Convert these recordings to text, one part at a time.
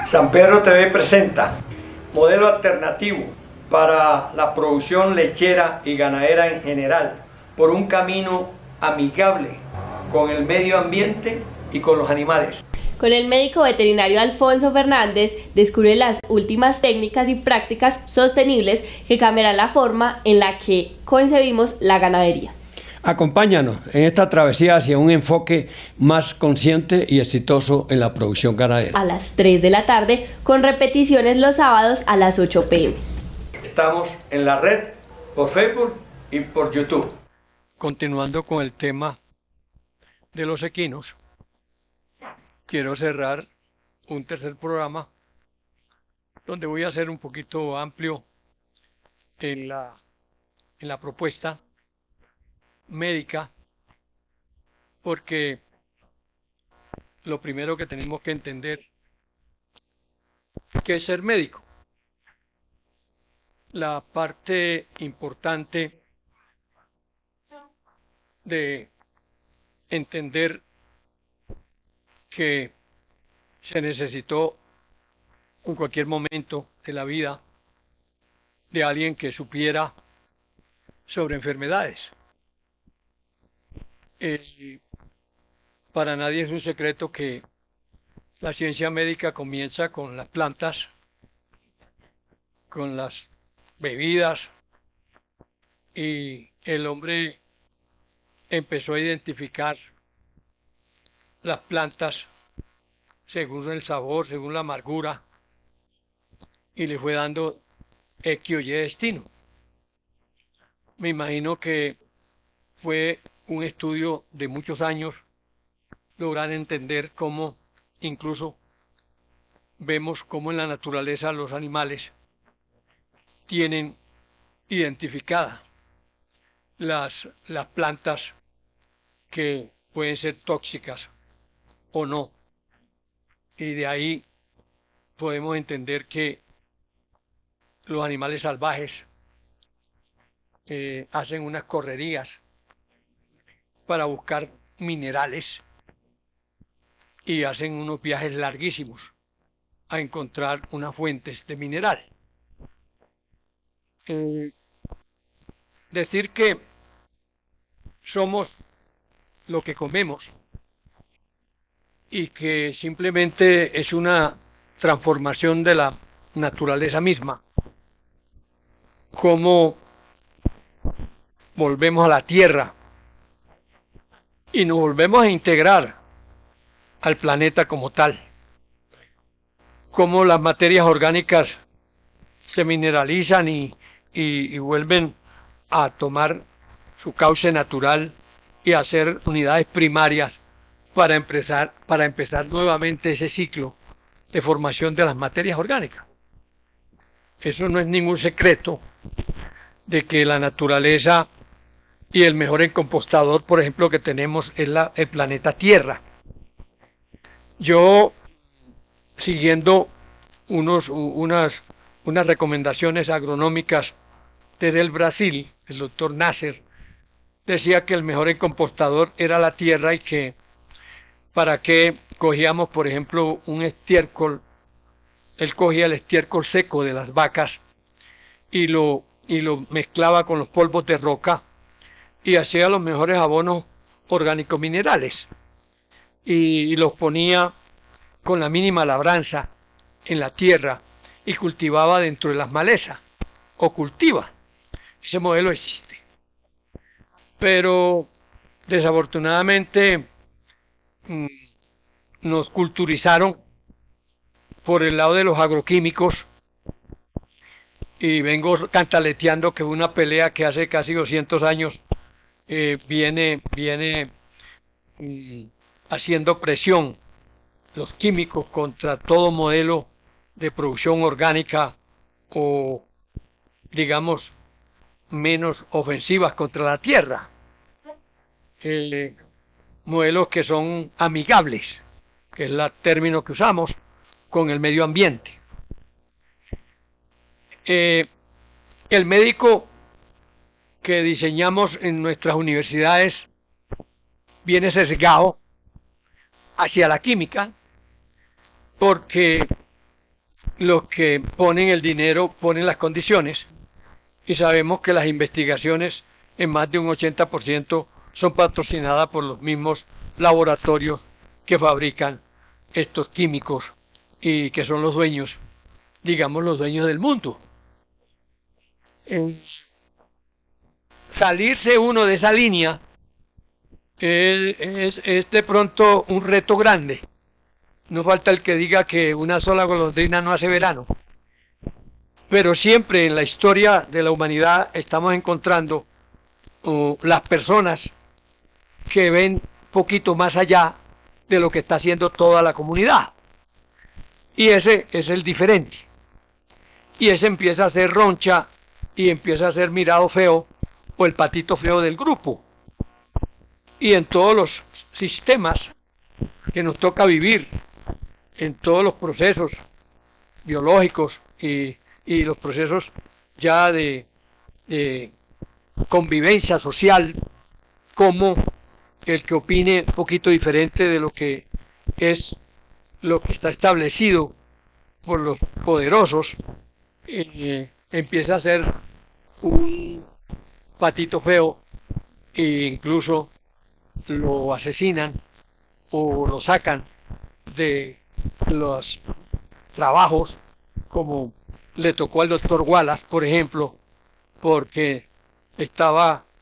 San Pedro TV presenta modelo alternativo para la producción lechera y ganadera en general, por un camino amigable con el medio ambiente y con los animales. Con el médico veterinario Alfonso Fernández descubre las últimas técnicas y prácticas sostenibles que cambiarán la forma en la que concebimos la ganadería. Acompáñanos en esta travesía hacia un enfoque más consciente y exitoso en la producción ganadera. A las 3 de la tarde, con repeticiones los sábados a las 8 p.m. Estamos en la red, por Facebook y por YouTube. Continuando con el tema de los equinos, quiero cerrar un tercer programa donde voy a ser un poquito amplio en la propuesta médica, porque lo primero que tenemos que entender que es ser médico. La parte importante de entender que se necesitó en cualquier momento de la vida de alguien que supiera sobre enfermedades. Para nadie es un secreto que la ciencia médica comienza con las plantas, con las bebidas, y el hombre empezó a identificar las plantas según el sabor, según la amargura, y le fue dando X o Y destino. Me imagino que fue un estudio de muchos años lograr entender cómo incluso vemos cómo en la naturaleza los animales tienen identificadas las plantas que pueden ser tóxicas o no. Y de ahí podemos entender que los animales salvajes hacen unas correrías para buscar minerales y hacen unos viajes larguísimos a encontrar unas fuentes de mineral. Decir que somos lo que comemos y que simplemente es una transformación de la naturaleza misma, como volvemos a la tierra y nos volvemos a integrar al planeta como tal, como las materias orgánicas se mineralizan y vuelven a tomar su cauce natural y a hacer unidades primarias para empezar nuevamente ese ciclo de formación de las materias orgánicas. Eso no es ningún secreto de que la naturaleza y el mejor encompostador, por ejemplo, que tenemos es el planeta Tierra. Yo, siguiendo unas recomendaciones agronómicas desde el Brasil, el doctor Nasser decía que el mejor encompostador era la tierra y que para qué cogíamos, por ejemplo, un estiércol. Él cogía el estiércol seco de las vacas y lo mezclaba con los polvos de roca y hacía los mejores abonos orgánicos minerales y los ponía con la mínima labranza en la tierra y cultivaba dentro de las malezas, o cultiva. Ese modelo existe. Pero desafortunadamente nos culturizaron por el lado de los agroquímicos y vengo cantaleteando que una pelea que hace casi 200 años viene haciendo presión los químicos contra todo modelo de producción orgánica o, digamos, menos ofensivas contra la tierra. Modelos que son amigables, que es el término que usamos, con el medio ambiente. El médico que diseñamos en nuestras universidades viene sesgado hacia la química porque los que ponen el dinero ponen las condiciones, y sabemos que las investigaciones en más de un 80% son patrocinadas por los mismos laboratorios que fabrican estos químicos y que son los dueños, digamos, los dueños del mundo. Salirse uno de esa línea es de pronto un reto grande. No falta el que diga que una sola golondrina no hace verano. Pero siempre en la historia de la humanidad estamos encontrando las personas que ven poquito más allá de lo que está haciendo toda la comunidad. Y ese es el diferente. Y ese empieza a ser roncha y empieza a ser mirado feo o el patito feo del grupo. Y en todos los sistemas que nos toca vivir, en todos los procesos biológicos y los procesos ya de convivencia social, como el que opine un poquito diferente de lo que es lo que está establecido por los poderosos, empieza a ser un patito feo e incluso lo asesinan o lo sacan de los trabajos, como le tocó al doctor Wallace, por ejemplo, porque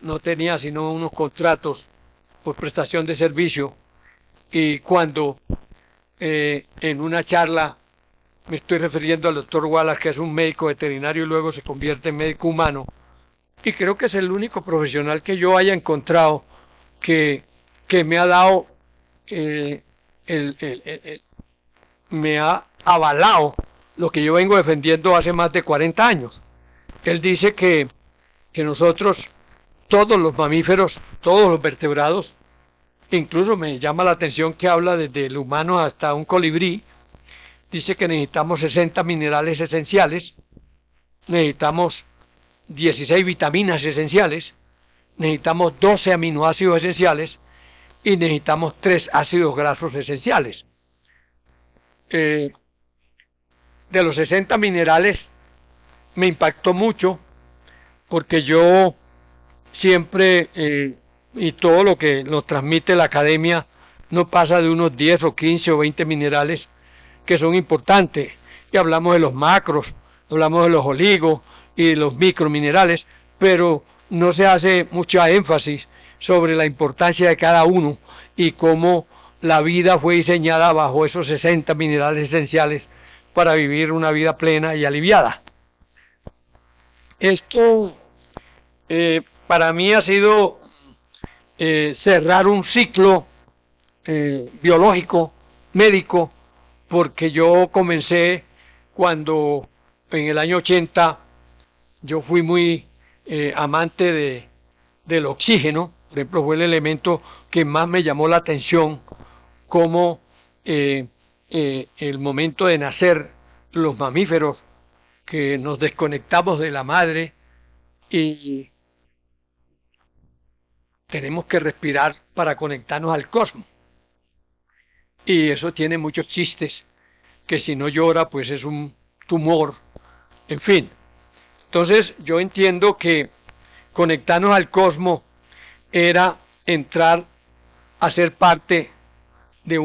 no tenía sino unos contratos por prestación de servicio, y cuando en una charla, me estoy refiriendo al doctor Wallace, que es un médico veterinario y luego se convierte en médico humano, y creo que es el único profesional que yo haya encontrado que me ha dado, me ha avalado lo que yo vengo defendiendo hace más de 40 años. Él dice que nosotros, todos los mamíferos, todos los vertebrados, incluso me llama la atención que habla desde el humano hasta un colibrí, dice que necesitamos 60 minerales esenciales, necesitamos 16 vitaminas esenciales, necesitamos 12 aminoácidos esenciales y necesitamos 3 ácidos grasos esenciales. De los 60 minerales me impactó mucho, porque yo siempre, y todo lo que nos transmite la academia, no pasa de unos 10 o 15 o 20 minerales que son importantes, y hablamos de los macros, hablamos de los oligos y de los microminerales, pero no se hace mucha énfasis sobre la importancia de cada uno y cómo la vida fue diseñada bajo esos 60 minerales esenciales para vivir una vida plena y aliviada. Esto para mí ha sido cerrar un ciclo biológico, médico, porque yo comencé cuando en el año 80 yo fui muy amante del oxígeno. Por ejemplo, fue el elemento que más me llamó la atención, como el momento de nacer los mamíferos, que nos desconectamos de la madre y tenemos que respirar para conectarnos al cosmos. Y eso tiene muchos chistes, que si no llora pues es un tumor, en fin. Entonces yo entiendo que conectarnos al cosmos era entrar a ser parte de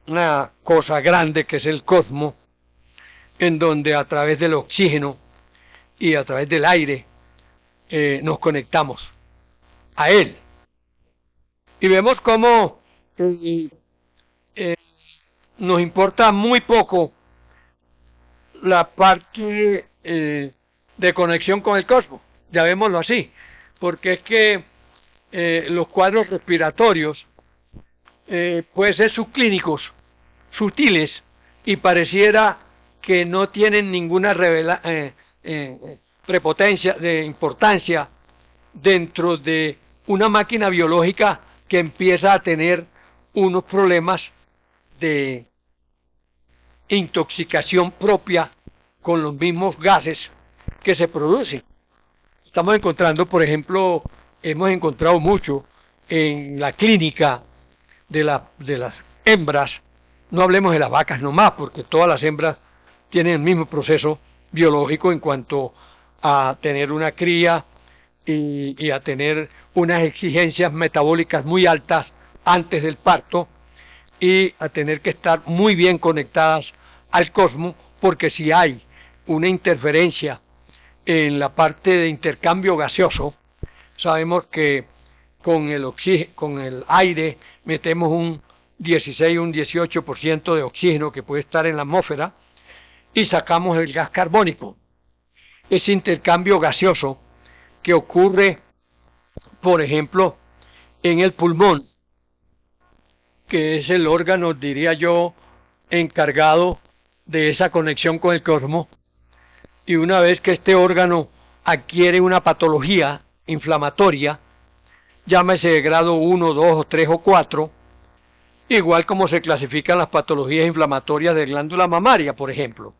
una cosa grande que es el cosmos, en donde a través del oxígeno y a través del aire nos conectamos a él. Y vemos cómo nos importa muy poco la parte de conexión con el cosmos, llamémoslo así, porque es que los cuadros respiratorios pueden ser subclínicos, sutiles, y pareciera que no tienen ninguna prepotencia, de importancia dentro de una máquina biológica que empieza a tener unos problemas de intoxicación propia con los mismos gases que se producen. Estamos encontrando, por ejemplo, hemos encontrado mucho en la clínica de las hembras No hablemos de las vacas nomás, porque todas las hembras tienen el mismo proceso biológico en cuanto a tener una cría y a tener unas exigencias metabólicas muy altas antes del parto y a tener que estar muy bien conectadas al cosmos, porque si hay una interferencia en la parte de intercambio gaseoso, sabemos que con el aire metemos un 16 o un 18% de oxígeno que puede estar en la atmósfera y sacamos el gas carbónico. Ese intercambio gaseoso que ocurre, por ejemplo, en el pulmón, que es el órgano, diría yo, encargado de esa conexión con el cosmos, y una vez que este órgano adquiere una patología inflamatoria, llámese de grado 1, 2 o 3 o 4, igual como se clasifican las patologías inflamatorias de glándula mamaria, por ejemplo.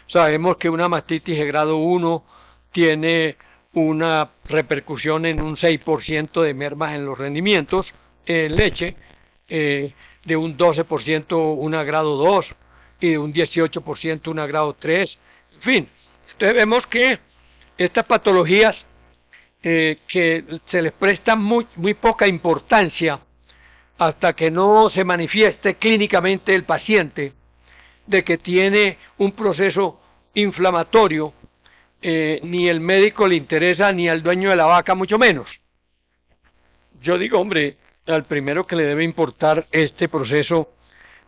Sabemos que una mastitis de grado 1 tiene una repercusión en un 6% de mermas en los rendimientos en leche, de un 12% una grado 2 y de un 18% una grado 3, en fin. Entonces vemos que estas patologías que se les presta muy poca importancia hasta que no se manifieste clínicamente el paciente de que tiene un proceso inflamatorio, ni el médico le interesa, ni al dueño de la vaca, mucho menos. Yo digo, hombre, al primero que le debe importar este proceso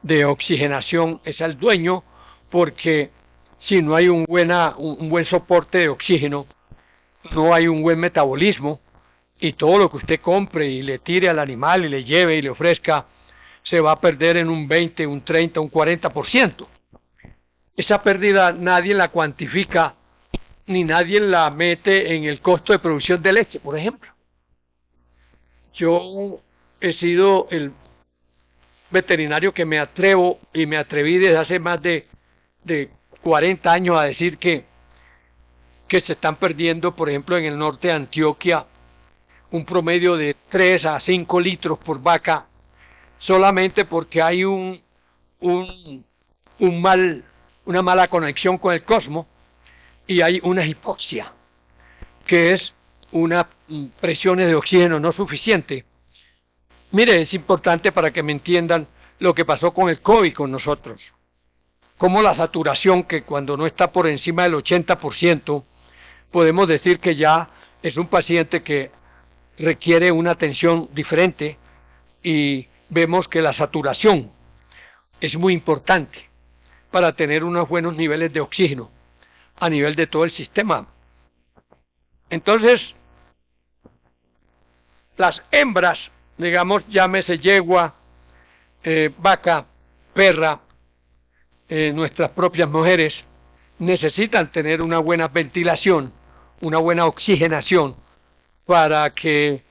de oxigenación es al dueño, porque si no hay un buen soporte de oxígeno, no hay un buen metabolismo, y todo lo que usted compre y le tire al animal y le lleve y le ofrezca, se va a perder en un 20, un 30, un 40%. Esa pérdida nadie la cuantifica, ni nadie la mete en el costo de producción de leche, por ejemplo. Yo he sido el veterinario que me atrevo y me atreví desde hace más de 40 años a decir que se están perdiendo, por ejemplo, en el norte de Antioquia, un promedio de 3 a 5 litros por vaca, solamente porque hay una mala conexión con el cosmos y hay una hipoxia, que es una presiones de oxígeno no suficiente. Mire, es importante para que me entiendan lo que pasó con el COVID con nosotros. Como la saturación, que cuando no está por encima del 80%, podemos decir que ya es un paciente que requiere una atención diferente, y vemos que la saturación es muy importante para tener unos buenos niveles de oxígeno a nivel de todo el sistema. Entonces, las hembras, digamos, llámese yegua, vaca, perra, nuestras propias mujeres, necesitan tener una buena ventilación, una buena oxigenación, para que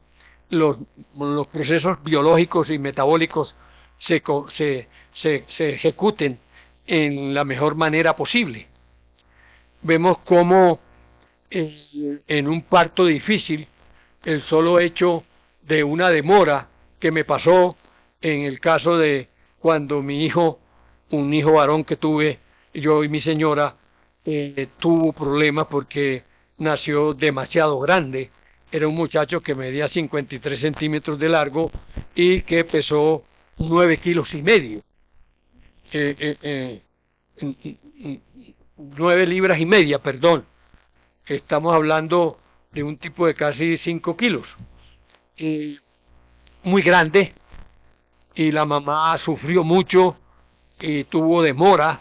los procesos biológicos y metabólicos se ejecuten en la mejor manera posible. Vemos cómo en un parto difícil, el solo hecho de una demora que me pasó en el caso de cuando un hijo varón que tuve, yo y mi señora, tuvo problemas porque nació demasiado grande. Era un muchacho que medía 53 centímetros de largo y que pesó 9 kilos y medio. 9 libras y media, perdón. Estamos hablando de un tipo de casi 5 kilos. Muy grande, y la mamá sufrió mucho y tuvo demora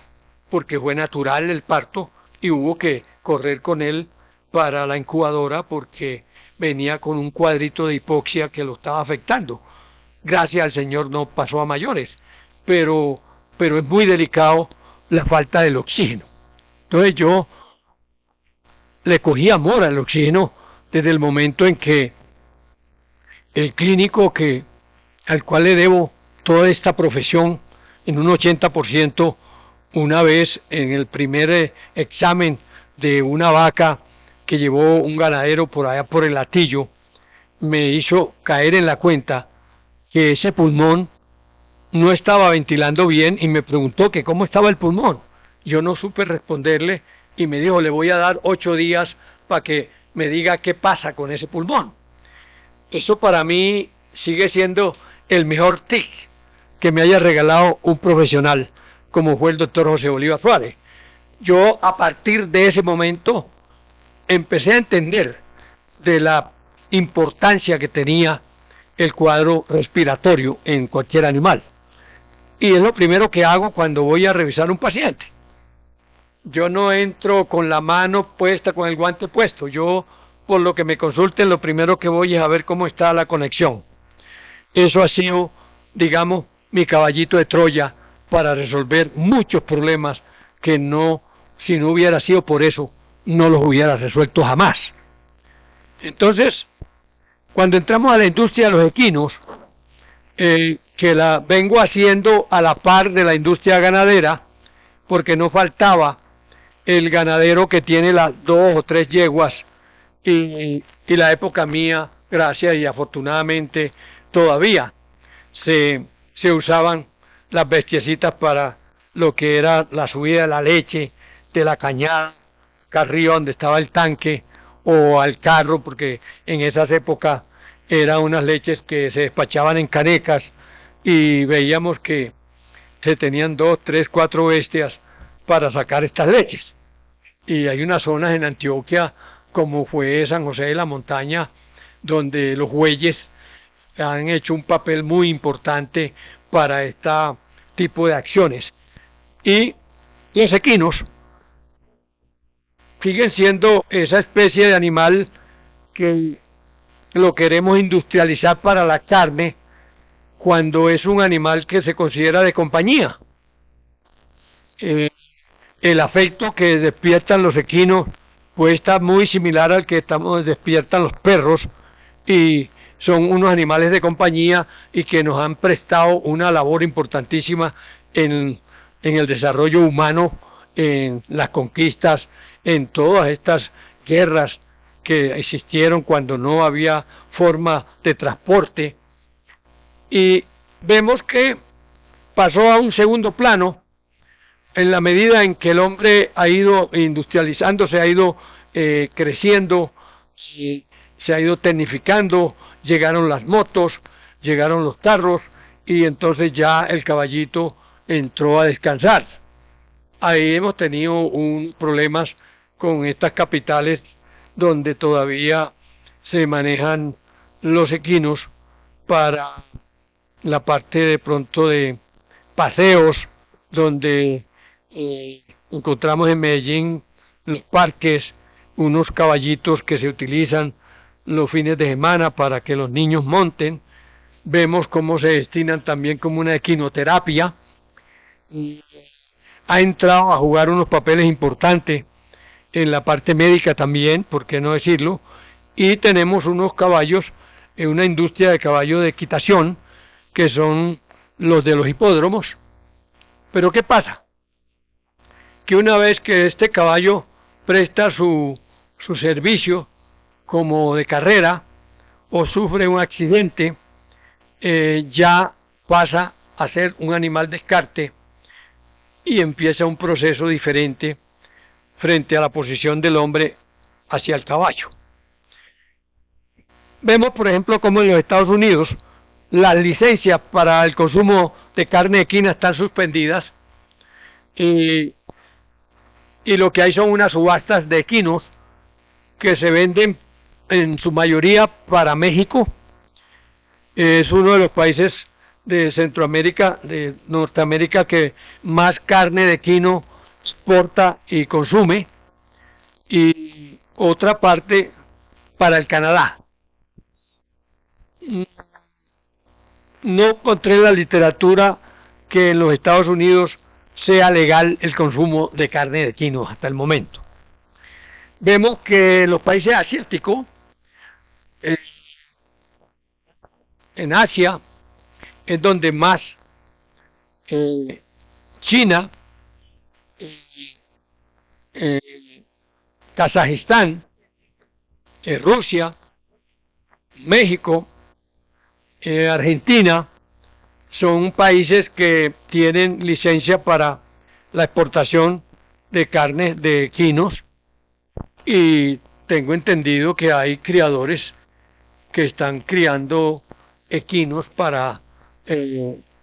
porque fue natural el parto y hubo que correr con él para la incubadora porque venía con un cuadrito de hipoxia que lo estaba afectando. Gracias al Señor no pasó a mayores, pero es muy delicado la falta del oxígeno. Entonces yo le cogí amor al oxígeno desde el momento en que el clínico al cual le debo toda esta profesión en un 80%, una vez en el primer examen de una vaca que llevó un ganadero por allá por el Hatillo, me hizo caer en la cuenta que ese pulmón no estaba ventilando bien y me preguntó que cómo estaba el pulmón. Yo no supe responderle y me dijo, le voy a dar 8 días para que me diga qué pasa con ese pulmón. Eso para mí sigue siendo el mejor tip que me haya regalado un profesional como fue el doctor José Bolívar Suárez. Yo a partir de ese momento empecé a entender de la importancia que tenía el cuadro respiratorio en cualquier animal. Y es lo primero que hago cuando voy a revisar un paciente. Yo no entro con la mano puesta, con el guante puesto. Yo, por lo que me consulten, lo primero que voy es a ver cómo está la conexión. Eso ha sido, digamos, mi caballito de Troya para resolver muchos problemas que no, si no hubiera sido por eso, no los hubiera resuelto jamás. Entonces, cuando entramos a la industria de los equinos, que la vengo haciendo a la par de la industria ganadera, porque no faltaba el ganadero que tiene las 2 o 3 yeguas, y la época mía, gracias y afortunadamente todavía, se usaban las bestiecitas para lo que era la subida de la leche, de la cañada, carrillo donde estaba el tanque, o al carro, porque en esas épocas eran unas leches que se despachaban en canecas y veíamos que se tenían 2, 3, 4 bestias para sacar estas leches. Y hay unas zonas en Antioquia, como fue San José de la Montaña, donde los bueyes han hecho un papel muy importante para este tipo de acciones. Y los equinos siguen siendo esa especie de animal que lo queremos industrializar para la carne, cuando es un animal que se considera de compañía. El afecto que despiertan los equinos puede estar muy similar al que despiertan los perros, y son unos animales de compañía y que nos han prestado una labor importantísima en el desarrollo humano, en las conquistas, en todas estas guerras que existieron cuando no había forma de transporte. Y vemos que pasó a un segundo plano en la medida en que el hombre ha ido industrializándose, ha ido creciendo, y se ha ido tecnificando, llegaron las motos, llegaron los carros, y entonces ya el caballito entró a descansar. Ahí hemos tenido problemas con estas capitales donde todavía se manejan los equinos para la parte de pronto de paseos, donde encontramos en Medellín los parques, unos caballitos que se utilizan los fines de semana para que los niños monten. Vemos cómo se destinan también como una equinoterapia. Ha entrado a jugar unos papeles importantes en la parte médica también, por qué no decirlo, y tenemos unos caballos, una industria de caballos de equitación, que son los de los hipódromos. Pero ¿qué pasa? Que una vez que este caballo presta su servicio como de carrera o sufre un accidente, ya pasa a ser un animal descarte y empieza un proceso diferente frente a la posición del hombre hacia el caballo. Vemos, por ejemplo, como en los Estados Unidos las licencias para el consumo de carne equina están suspendidas, y lo que hay son unas subastas de equinos que se venden en su mayoría para México. Es uno de los países de Centroamérica, de Norteamérica, que más carne de equino exporta y consume, y otra parte para el Canadá. No encontré en la literatura que en los Estados Unidos sea legal el consumo de carne de equino hasta el momento. Vemos que los países asiáticos, en Asia, es donde más China, Kazajistán, Rusia, México, Argentina, son países que tienen licencia para la exportación de carnes de equinos y tengo entendido que hay criadores que están criando equinos para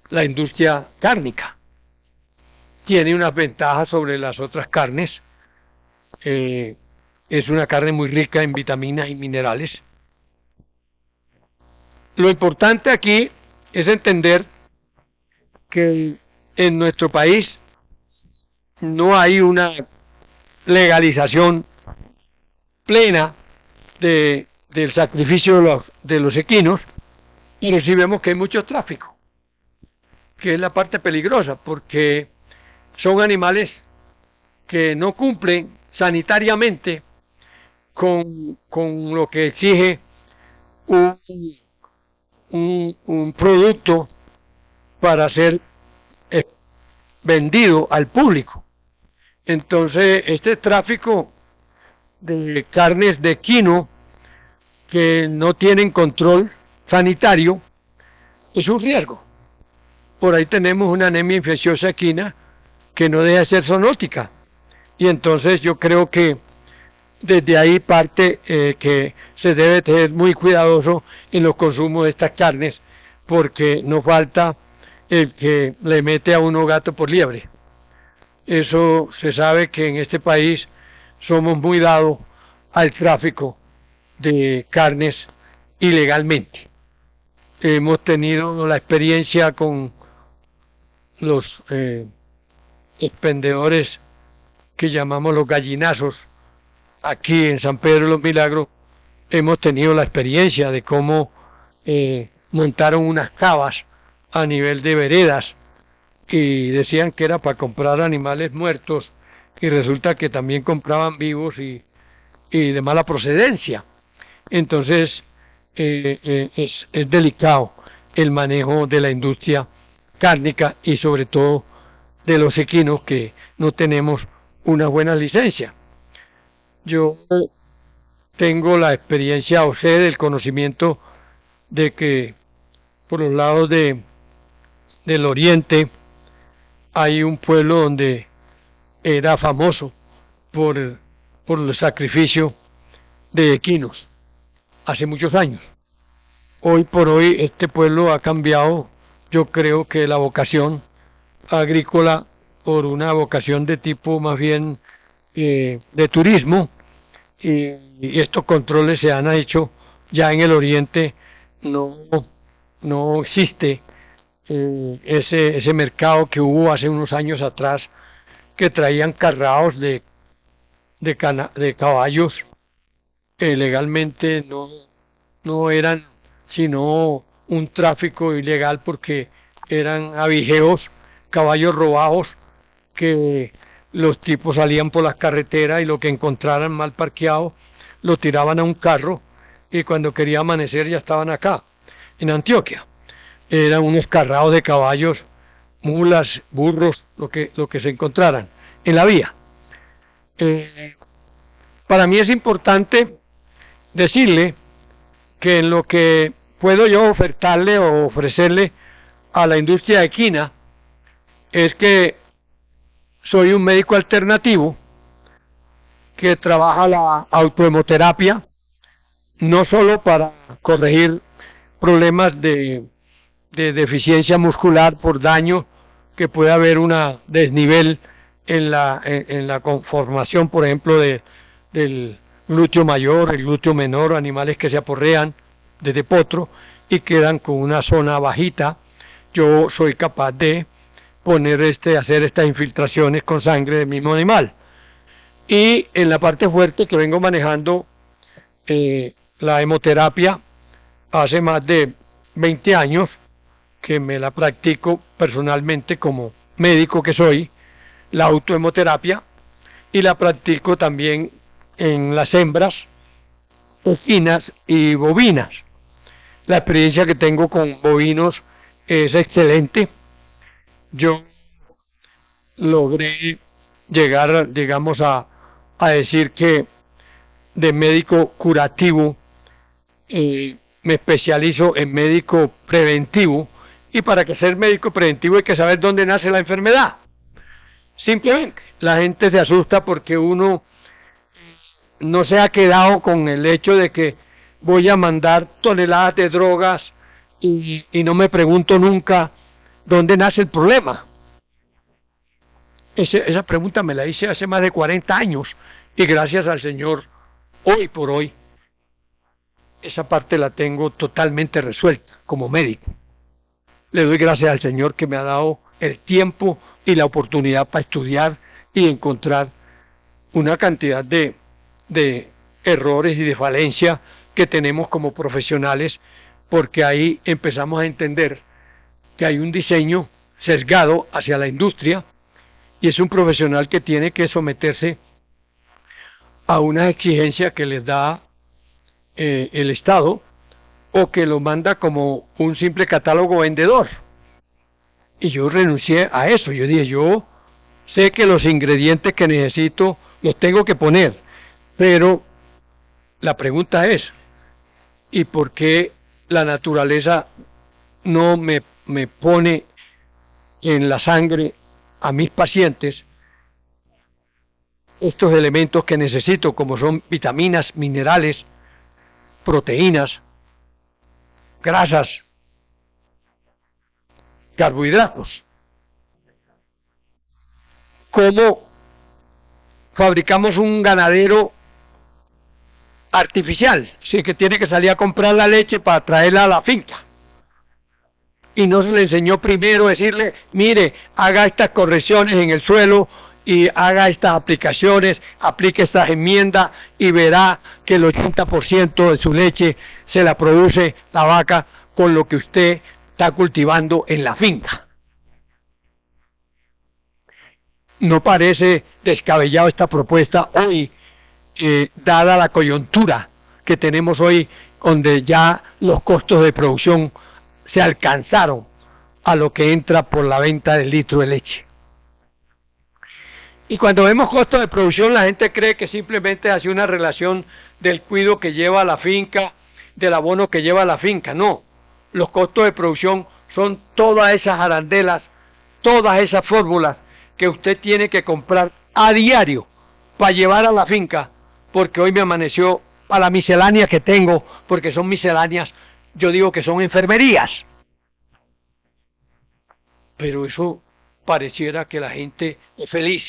la industria cárnica. Tiene unas ventajas sobre las otras carnes. Es una carne muy rica en vitaminas y minerales. Lo importante aquí es entender que en nuestro país no hay una legalización plena del sacrificio de los equinos, pero sí vemos que hay mucho tráfico, que es la parte peligrosa, porque son animales que no cumplen sanitariamente con lo que exige un producto para ser vendido al público. Entonces, este tráfico de carnes de equino que no tienen control sanitario es un riesgo. Por ahí tenemos una anemia infecciosa equina que no deja de ser zoonótica. Y entonces yo creo que desde ahí parte que se debe ser muy cuidadoso en los consumos de estas carnes, porque no falta el que le mete a uno gato por liebre. Eso se sabe que en este país somos muy dados al tráfico de carnes ilegalmente. Hemos tenido la experiencia con los expendedores que llamamos los gallinazos. Aquí en San Pedro de los Milagros hemos tenido la experiencia de cómo montaron unas cavas a nivel de veredas y decían que era para comprar animales muertos y resulta que también compraban vivos y de mala procedencia. Entonces es delicado el manejo de la industria cárnica y sobre todo de los equinos que no tenemos una buena licencia. Yo tengo la experiencia o sé del conocimiento de que por los lados del oriente hay un pueblo donde era famoso por el sacrificio de equinos hace muchos años. Hoy por hoy este pueblo ha cambiado, yo creo que la vocación agrícola por una vocación de tipo más bien de turismo y estos controles se han hecho ya en el oriente. No existe ese mercado que hubo hace unos años atrás que traían carrados de caballos que legalmente no eran sino un tráfico ilegal porque eran avigeos, caballos robados que los tipos salían por las carreteras y lo que encontraran mal parqueado lo tiraban a un carro y cuando quería amanecer ya estaban acá, en Antioquia. Eran unos carrados de caballos, mulas, burros, lo que se encontraran en la vía. Para mí es importante decirle que en lo que puedo yo ofertarle o ofrecerle a la industria equina es que soy un médico alternativo que trabaja la autohemoterapia no solo para corregir problemas de deficiencia muscular por daño que puede haber una desnivel en la conformación, por ejemplo, del glúteo mayor, el glúteo menor, animales que se aporrean desde potro y quedan con una zona bajita. Yo soy capaz de hacer estas infiltraciones con sangre del mismo animal. Y en la parte fuerte que vengo manejando, la hemoterapia, hace más de 20 años que me la practico personalmente como médico que soy, la autohemoterapia, y la practico también en las hembras, equinas y bovinas. La experiencia que tengo con bovinos es excelente. Yo logré llegar, digamos, a decir que de médico curativo me especializo en médico preventivo Y para que ser médico preventivo hay que saber dónde nace la enfermedad. Simplemente, la gente se asusta porque uno no se ha quedado con el hecho de que voy a mandar toneladas de drogas y no me pregunto nunca dónde nace el problema. Esa pregunta me la hice hace más de 40 años y gracias al Señor, hoy por hoy, esa parte la tengo totalmente resuelta como médico. Le doy gracias al Señor que me ha dado el tiempo y la oportunidad para estudiar y encontrar una cantidad de errores y de falencias que tenemos como profesionales, porque ahí empezamos a entender que hay un diseño sesgado hacia la industria y es un profesional que tiene que someterse a una exigencia que les da el Estado o que lo manda como un simple catálogo vendedor. Y yo renuncié a eso. Yo dije, yo sé que los ingredientes que necesito los tengo que poner, pero la pregunta es, ¿y por qué la naturaleza no me pone en la sangre a mis pacientes estos elementos que necesito, como son vitaminas, minerales, proteínas, grasas, carbohidratos? ¿Cómo fabricamos un ganadero artificial? Sí, que tiene que salir a comprar la leche para traerla a la finca. Y no se le enseñó primero decirle, mire, haga estas correcciones en el suelo y haga estas aplicaciones, aplique estas enmiendas y verá que el 80% de su leche se la produce la vaca con lo que usted está cultivando en la finca. No parece descabellado esta propuesta hoy, dada la coyuntura que tenemos hoy, donde ya los costos de producción se alcanzaron a lo que entra por la venta del litro de leche. Y cuando vemos costos de producción, la gente cree que simplemente hace una relación del cuido que lleva la finca, del abono que lleva la finca. No, los costos de producción son todas esas arandelas, todas esas fórmulas que usted tiene que comprar a diario para llevar a la finca, porque hoy me amaneció a la miscelánea que tengo, porque son misceláneas, yo digo que son enfermerías. Pero eso pareciera que la gente es feliz,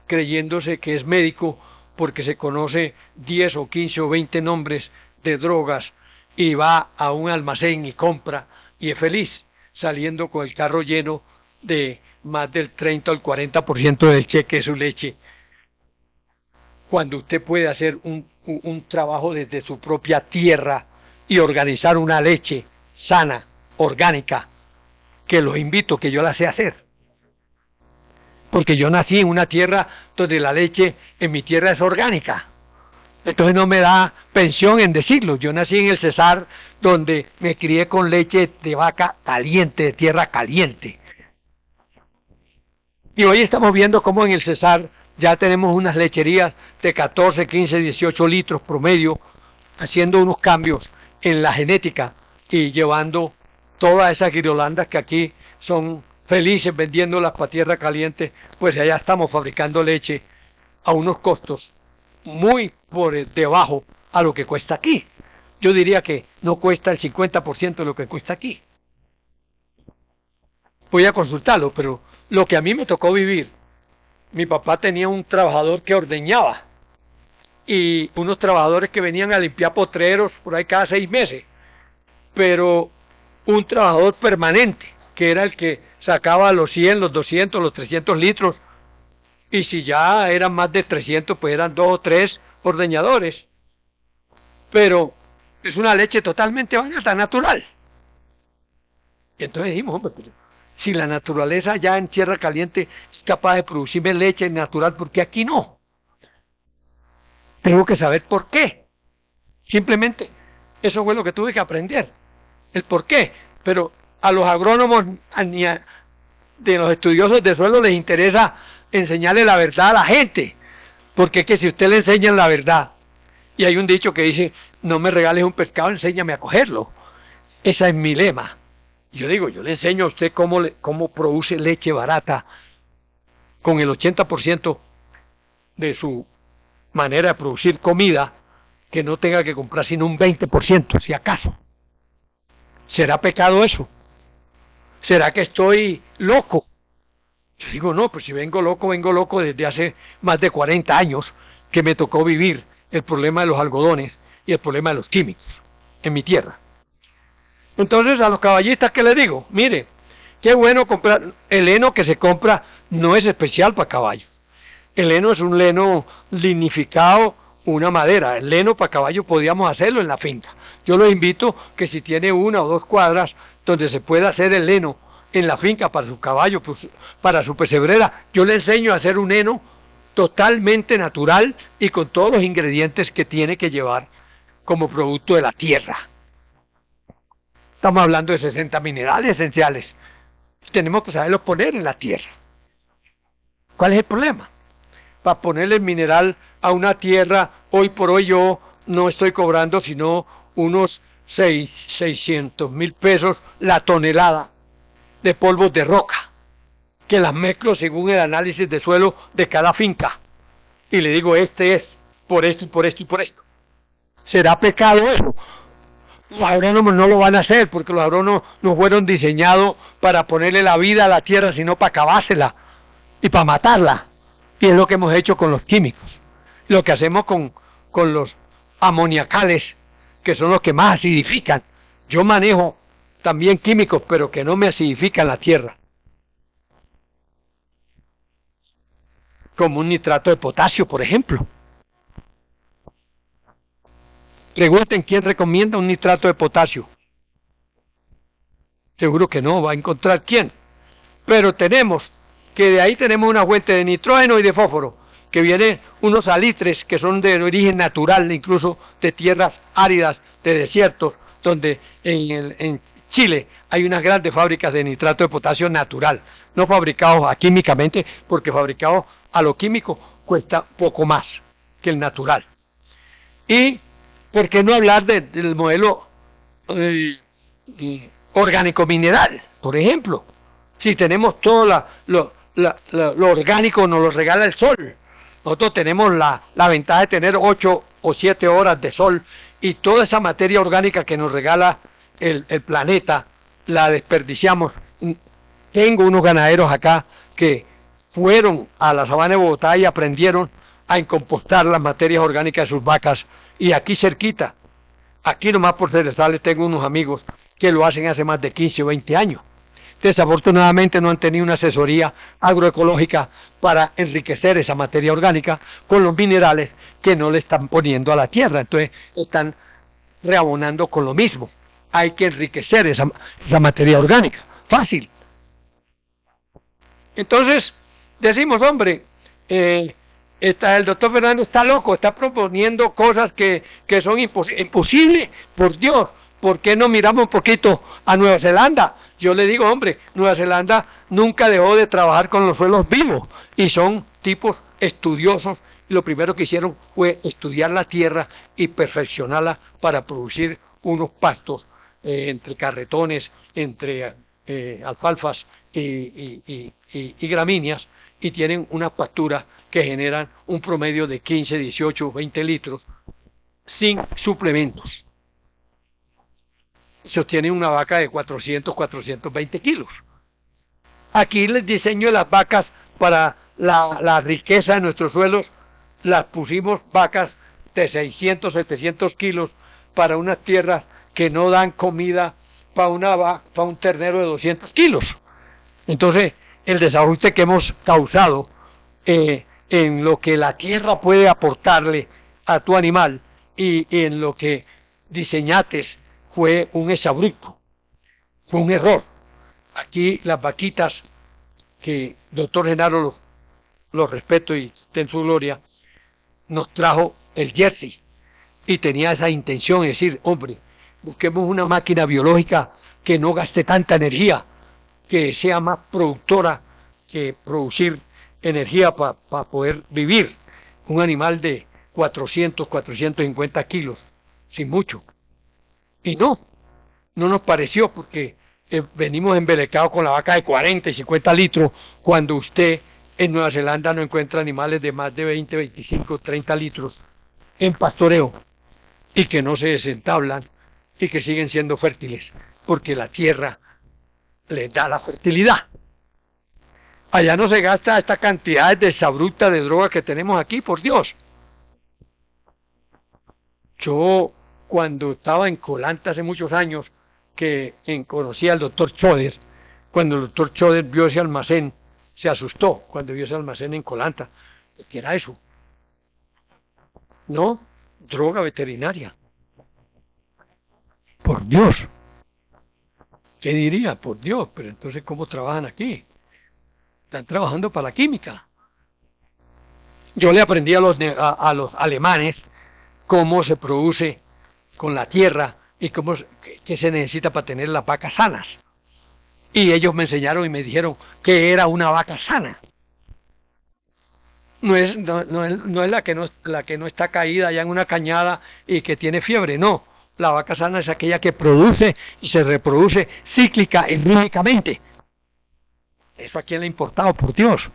creyéndose que es médico porque se conoce 10 o 15 o 20 nombres de drogas y va a un almacén y compra y es feliz, saliendo con el carro lleno de más del 30 o el 40% del cheque de su leche, cuando usted puede hacer un trabajo desde su propia tierra y organizar una leche sana, orgánica, que los invito, que yo la sé hacer. Porque yo nací en una tierra donde la leche en mi tierra es orgánica. Entonces no me da pensión en decirlo. Yo nací en el Cesar, donde me crié con leche de vaca caliente, de tierra caliente. Y hoy estamos viendo cómo en el Cesar ya tenemos unas lecherías de 14, 15, 18 litros promedio, haciendo unos cambios en la genética y llevando todas esas guirolandas que aquí son felices vendiéndolas para tierra caliente, pues allá estamos fabricando leche a unos costos muy por debajo a lo que cuesta aquí. Yo diría que no cuesta el 50% de lo que cuesta aquí. Voy a consultarlo, pero lo que a mí me tocó vivir, mi papá tenía un trabajador que ordeñaba y unos trabajadores que venían a limpiar potreros por ahí cada 6 meses, pero un trabajador permanente, que era el que sacaba los 100, los 200, los 300 litros, y si ya eran más de 300, pues eran 2 o 3 ordeñadores. Pero es una leche totalmente barata, natural. Y entonces dijimos, hombre, pero si la naturaleza ya en tierra caliente es capaz de producirme leche natural, ¿por qué aquí no? Tengo que saber por qué. Simplemente, eso fue lo que tuve que aprender, el por qué. Pero a los agrónomos, de los estudiosos de suelo, les interesa enseñarle la verdad a la gente, porque es que si usted le enseña la verdad, y hay un dicho que dice, no me regales un pescado, enséñame a cogerlo. Ese es mi lema. Yo digo, yo le enseño a usted cómo produce leche barata con el 80% de su manera de producir comida, que no tenga que comprar sino un 20%, si acaso. ¿Será pecado eso? ¿Será que estoy loco? Yo digo, no, pues si vengo loco desde hace más de 40 años que me tocó vivir el problema de los algodones y el problema de los químicos en mi tierra. Entonces a los caballistas, ¿qué les digo? Mire, qué bueno comprar, el heno que se compra no es especial para caballo. El heno es un heno lignificado, una madera. El heno para caballo podríamos hacerlo en la finca. Yo los invito que si tiene 1 o 2 cuadras donde se pueda hacer el heno en la finca para su caballo, pues, para su pesebrera, yo le enseño a hacer un heno totalmente natural y con todos los ingredientes que tiene que llevar como producto de la tierra. Estamos hablando de 60 minerales esenciales. Tenemos que saberlos poner en la tierra. ¿Cuál es el problema? Para ponerle el mineral a una tierra, hoy por hoy yo no estoy cobrando sino unos 600.000 pesos la tonelada de polvos de roca, que las mezclo según el análisis de suelo de cada finca. Y le digo, este es por esto y por esto y por esto. ¿Será pecado eso? Los agrónomos no lo van a hacer, porque los agrónomos no fueron diseñados para ponerle la vida a la tierra, sino para acabársela y para matarla. Y es lo que hemos hecho con los químicos. Lo que hacemos con los amoniacales, que son los que más acidifican. Yo manejo también químicos, pero que no me acidifican la tierra. Como un nitrato de potasio, por ejemplo. Pregunten quién recomienda un nitrato de potasio. Seguro que no, va a encontrar quién. Pero tenemos que de ahí tenemos una fuente de nitrógeno y de fósforo, que vienen unos salitres que son de origen natural, incluso de tierras áridas, de desiertos, donde en Chile hay unas grandes fábricas de nitrato de potasio natural, no fabricados químicamente, porque fabricados a lo químico cuesta poco más que el natural. Y ¿por qué no hablar del modelo orgánico mineral, por ejemplo? Si tenemos todo lo orgánico, nos lo regala el sol. Nosotros tenemos la ventaja de tener 8 o 7 horas de sol, y toda esa materia orgánica que nos regala el planeta la desperdiciamos. Tengo unos ganaderos acá que fueron a la sabana de Bogotá y aprendieron a encompostar las materias orgánicas de sus vacas. Y aquí cerquita, aquí nomás por Cerezales, tengo unos amigos que lo hacen hace más de 15 o 20 años. Desafortunadamente no han tenido una asesoría agroecológica para enriquecer esa materia orgánica con los minerales que no le están poniendo a la tierra. Entonces están reabonando con lo mismo. Hay que enriquecer esa materia orgánica. Fácil. Entonces decimos, hombre, el doctor Fernández está loco, está proponiendo cosas que son imposibles. Por Dios, ¿por qué no miramos un poquito a Nueva Zelanda? Yo le digo, hombre, Nueva Zelanda nunca dejó de trabajar con los suelos vivos, y son tipos estudiosos, y lo primero que hicieron fue estudiar la tierra y perfeccionarla para producir unos pastos entre carretones, entre alfalfas y gramíneas, y tienen unas pasturas que generan un promedio de 15, 18, 20 litros sin suplementos. Sostienen una vaca de 400, 420 kilos. Aquí les diseño las vacas para la riqueza de nuestros suelos. Las pusimos vacas de 600, 700 kilos para unas tierras que no dan comida para un ternero de 200 kilos. Entonces, el desajuste que hemos causado en lo que la tierra puede aportarle a tu animal y en lo que diseñates fue un exabrupto, fue un error. Aquí las vaquitas, que doctor Genaro los respeto y esté en su gloria, nos trajo el Jersey y tenía esa intención de decir, hombre, busquemos una máquina biológica que no gaste tanta energía, que sea más productora que producir energía para poder vivir. Un animal de 400, 450 kilos, sin mucho. Y no nos pareció, porque venimos embelecados con la vaca de 40 y 50 litros, cuando usted en Nueva Zelanda no encuentra animales de más de 20, 25, 30 litros en pastoreo y que no se desentablan y que siguen siendo fértiles, porque la tierra les da la fertilidad. Allá no se gasta esta cantidad de sabruta de droga que tenemos aquí, por Dios. Yo, cuando estaba en Colanta hace muchos años, que conocí al doctor Choder, cuando el doctor Choder vio ese almacén, se asustó cuando vio ese almacén en Colanta. ¿Qué era eso? No, droga veterinaria. Por Dios. ¿Qué diría? Por Dios, pero entonces ¿cómo trabajan aquí? Están trabajando para la química. Yo le aprendí a los alemanes cómo se produce con la tierra y qué se necesita para tener las vacas sanas. Y ellos me enseñaron y me dijeron que era una vaca sana. No es la que no está caída ya en una cañada y que tiene fiebre, no. La vaca sana es aquella que produce y se reproduce cíclica y rítmicamente. Eso a quién le ha importado, por Dios.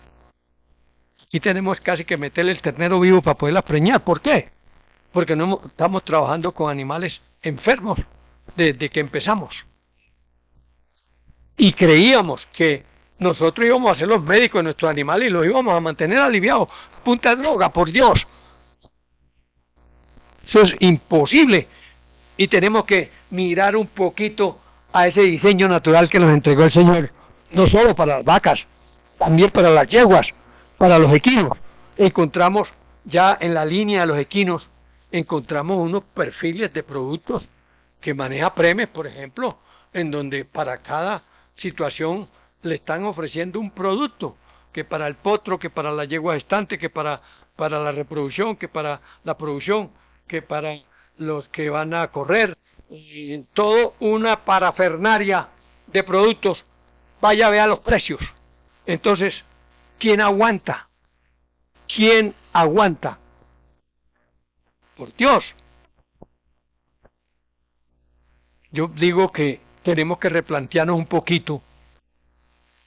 Aquí tenemos casi que meterle el ternero vivo para poderla preñar. ¿Por qué? Porque no estamos trabajando con animales enfermos desde que empezamos. Y creíamos que nosotros íbamos a ser los médicos de nuestros animales y los íbamos a mantener aliviados. Punta de droga, por Dios. Eso es imposible. Y tenemos que mirar un poquito a ese diseño natural que nos entregó el Señor. No solo para las vacas, también para las yeguas, para los equinos. Encontramos ya en la línea de los equinos, encontramos unos perfiles de productos que maneja Premes, por ejemplo, en donde para cada situación le están ofreciendo un producto, que para el potro, que para la yegua gestante, que para la reproducción, que para la producción, que para los que van a correr, y todo una parafernaria de productos. Vaya, vea los precios. Entonces, ¿quién aguanta? ¿Quién aguanta? Por Dios. Yo digo que tenemos que replantearnos un poquito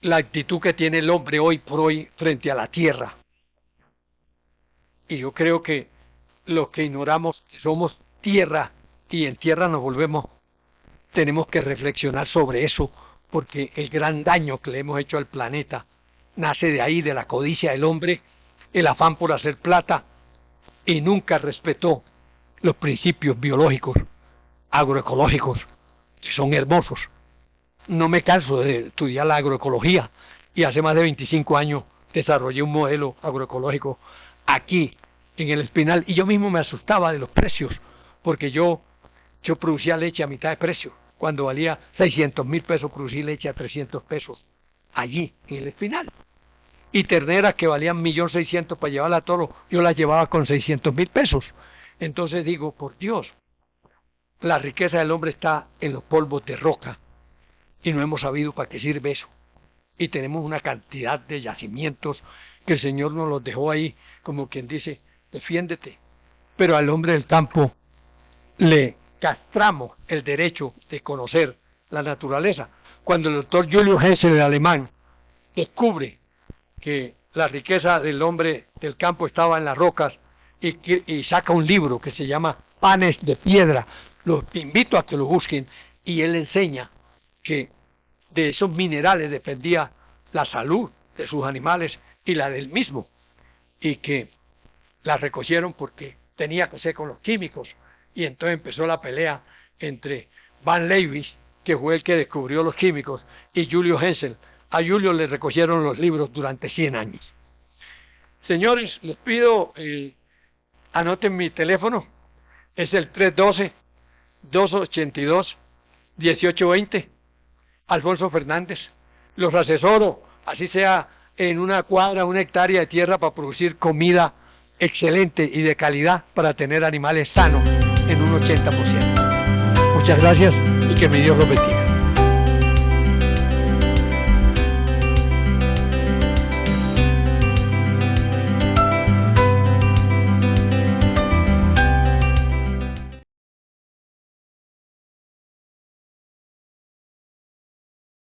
la actitud que tiene el hombre hoy por hoy frente a la tierra. Y yo creo que los que ignoramos que somos tierra y en tierra nos volvemos, tenemos que reflexionar sobre eso, porque el gran daño que le hemos hecho al planeta nace de ahí, de la codicia del hombre, el afán por hacer plata, y nunca respetó los principios biológicos, agroecológicos, que son hermosos. No me canso de estudiar la agroecología, y hace más de 25 años desarrollé un modelo agroecológico aquí, en el Espinal, y yo mismo me asustaba de los precios, porque yo producía leche a mitad de precio. Cuando valía 600.000 pesos, producí leche a 300 pesos, allí, en el Espinal. Y terneras que valían 1.600.000 para llevarla a toro, yo las llevaba con 600.000 pesos. Entonces digo, por Dios, la riqueza del hombre está en los polvos de roca, y no hemos sabido para qué sirve eso. Y tenemos una cantidad de yacimientos que el Señor nos los dejó ahí, como quien dice, defiéndete. Pero al hombre del campo le castramos el derecho de conocer la naturaleza. Cuando el doctor Julius Hensel, el alemán, descubre que la riqueza del hombre del campo estaba en las rocas y saca un libro que se llama Panes de Piedra, los invito a que lo busquen, y él enseña que de esos minerales dependía la salud de sus animales y la del mismo, y que la recogieron porque tenía que ser con los químicos. Y entonces empezó la pelea entre Van Leeuwens, que fue el que descubrió los químicos, y Julius Hensel. A Julio le recogieron los libros durante 100 años. Señores, les pido, anoten mi teléfono, es el 312-282-1820, Alfonso Fernández. Los asesoro, así sea en una cuadra, una hectárea de tierra, para producir comida excelente y de calidad para tener animales sanos en un 80%. Muchas gracias y que mi Dios los bendiga.